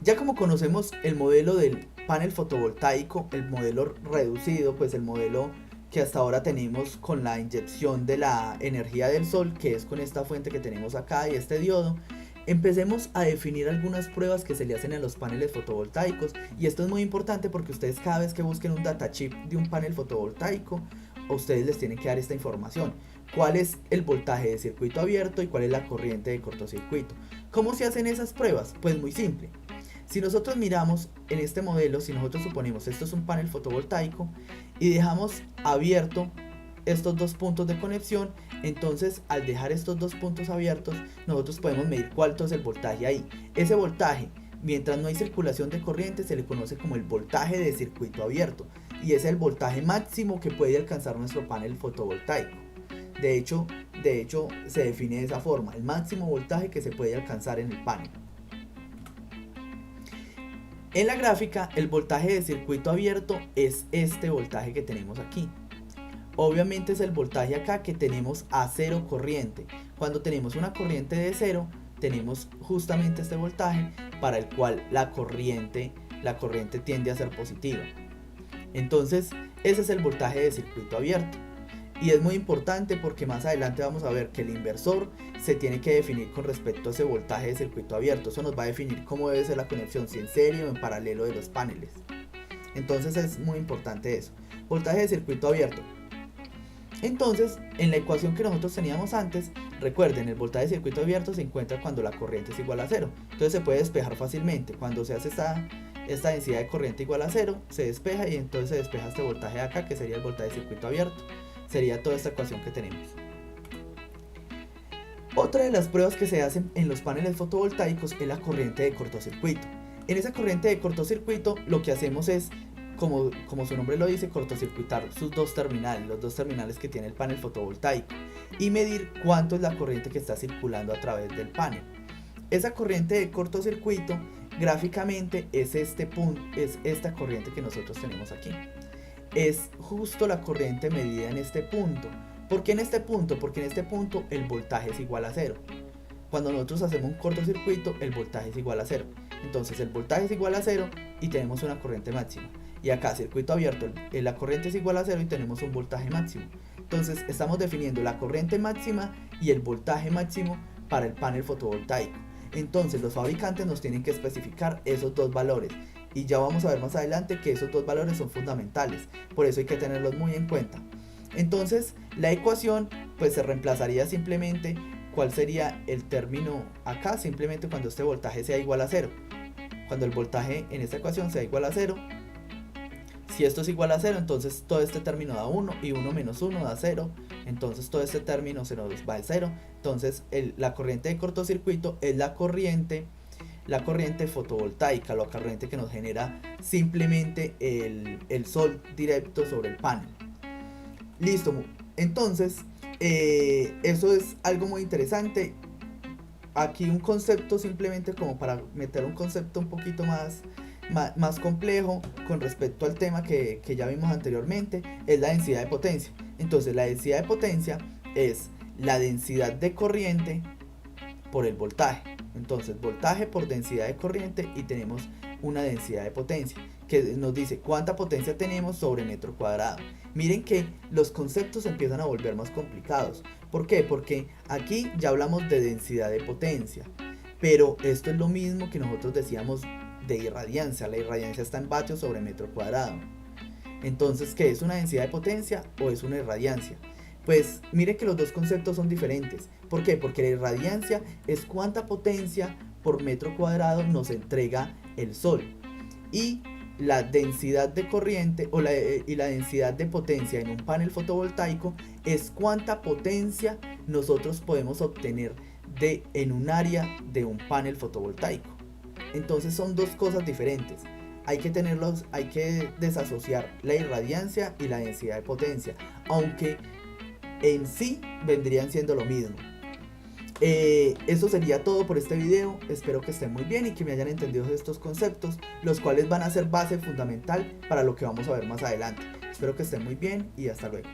Ya como conocemos el modelo del panel fotovoltaico, el modelo reducido, pues el modelo que hasta ahora tenemos con la inyección de la energía del sol, que es con esta fuente que tenemos acá y este diodo, empecemos a definir algunas pruebas que se le hacen a los paneles fotovoltaicos. Y esto es muy importante porque ustedes cada vez que busquen un datachip de un panel fotovoltaico, a ustedes les tienen que dar esta información. ¿Cuál es el voltaje de circuito abierto y cuál es la corriente de cortocircuito? ¿Cómo se hacen esas pruebas? Pues muy simple. Si nosotros miramos en este modelo, si nosotros suponemos esto es un panel fotovoltaico y dejamos abierto estos dos puntos de conexión, entonces al dejar estos dos puntos abiertos, nosotros podemos medir cuánto es el voltaje ahí. Ese voltaje, mientras no hay circulación de corriente, se le conoce como el voltaje de circuito abierto y es el voltaje máximo que puede alcanzar nuestro panel fotovoltaico. De hecho, se define de esa forma, el máximo voltaje que se puede alcanzar en el panel. En la gráfica, el voltaje de circuito abierto es este voltaje que tenemos aquí. Obviamente es el voltaje acá que tenemos a cero corriente. Cuando tenemos una corriente de cero, tenemos justamente este voltaje para el cual la corriente tiende a ser positiva. Entonces, ese es el voltaje de circuito abierto. Y es muy importante porque más adelante vamos a ver que el inversor se tiene que definir con respecto a ese voltaje de circuito abierto. Eso nos va a definir cómo debe ser la conexión, si en serie o en paralelo de los paneles. Entonces es muy importante eso. Voltaje de circuito abierto. Entonces, en la ecuación que nosotros teníamos antes, recuerden, el voltaje de circuito abierto se encuentra cuando la corriente es igual a cero. Entonces se puede despejar fácilmente. Cuando se hace esta densidad de corriente igual a cero, se despeja y entonces se despeja este voltaje de acá, que sería el voltaje de circuito abierto. Sería toda esta ecuación que tenemos. Otra de las pruebas que se hacen en los paneles fotovoltaicos es la corriente de cortocircuito. En esa corriente de cortocircuito lo que hacemos es, como su nombre lo dice, cortocircuitar sus dos terminales, los dos terminales que tiene el panel fotovoltaico, y medir cuánto es la corriente que está circulando a través del panel. Esa corriente de cortocircuito gráficamente es esta corriente que nosotros tenemos aquí. Es justo la corriente medida en este punto. ¿Por qué en este punto? Porque en este punto el voltaje es igual a cero. Cuando nosotros hacemos un cortocircuito, el voltaje es igual a cero. Entonces el voltaje es igual a cero y tenemos una corriente máxima. Y acá, circuito abierto, la corriente es igual a cero y tenemos un voltaje máximo. Entonces estamos definiendo la corriente máxima y el voltaje máximo para el panel fotovoltaico. Entonces los fabricantes nos tienen que especificar esos dos valores. Y ya vamos a ver más adelante que esos dos valores son fundamentales, por eso hay que tenerlos muy en cuenta. Entonces la ecuación pues se reemplazaría simplemente, ¿cuál sería el término acá? Simplemente cuando este voltaje sea igual a cero. Cuando el voltaje en esta ecuación sea igual a cero, si esto es igual a cero, entonces todo este término da 1 y 1 menos 1 da 0, entonces todo este término se nos va al 0. Entonces la corriente de cortocircuito es la corriente fotovoltaica, la corriente que nos genera simplemente el sol directo sobre el panel. Listo, entonces eso es algo muy interesante. Aquí un concepto simplemente como para meter un concepto un poquito más complejo con respecto al tema que ya vimos anteriormente, es la densidad de potencia. Entonces la densidad de potencia es la densidad de corriente por el voltaje. Entonces voltaje por densidad de corriente y tenemos una densidad de potencia que nos dice cuánta potencia tenemos sobre metro cuadrado. Miren que los conceptos empiezan a volver más complicados. ¿Por qué? Porque aquí ya hablamos de densidad de potencia, pero esto es lo mismo que nosotros decíamos de irradiancia. La irradiancia está en vatios sobre metro cuadrado. Entonces, ¿qué es una densidad de potencia o es una irradiancia? Pues mire que los dos conceptos son diferentes. ¿Por qué? Porque la irradiancia es cuánta potencia por metro cuadrado nos entrega el sol. Y la densidad de corriente y la densidad de potencia en un panel fotovoltaico es cuánta potencia nosotros podemos obtener en un área de un panel fotovoltaico. Entonces son dos cosas diferentes. Hay que desasociar la irradiancia y la densidad de potencia, aunque en sí vendrían siendo lo mismo. Eso sería todo por este video. Espero que estén muy bien y que me hayan entendido estos conceptos, los cuales van a ser base fundamental para lo que vamos a ver más adelante. Espero que estén muy bien y hasta luego.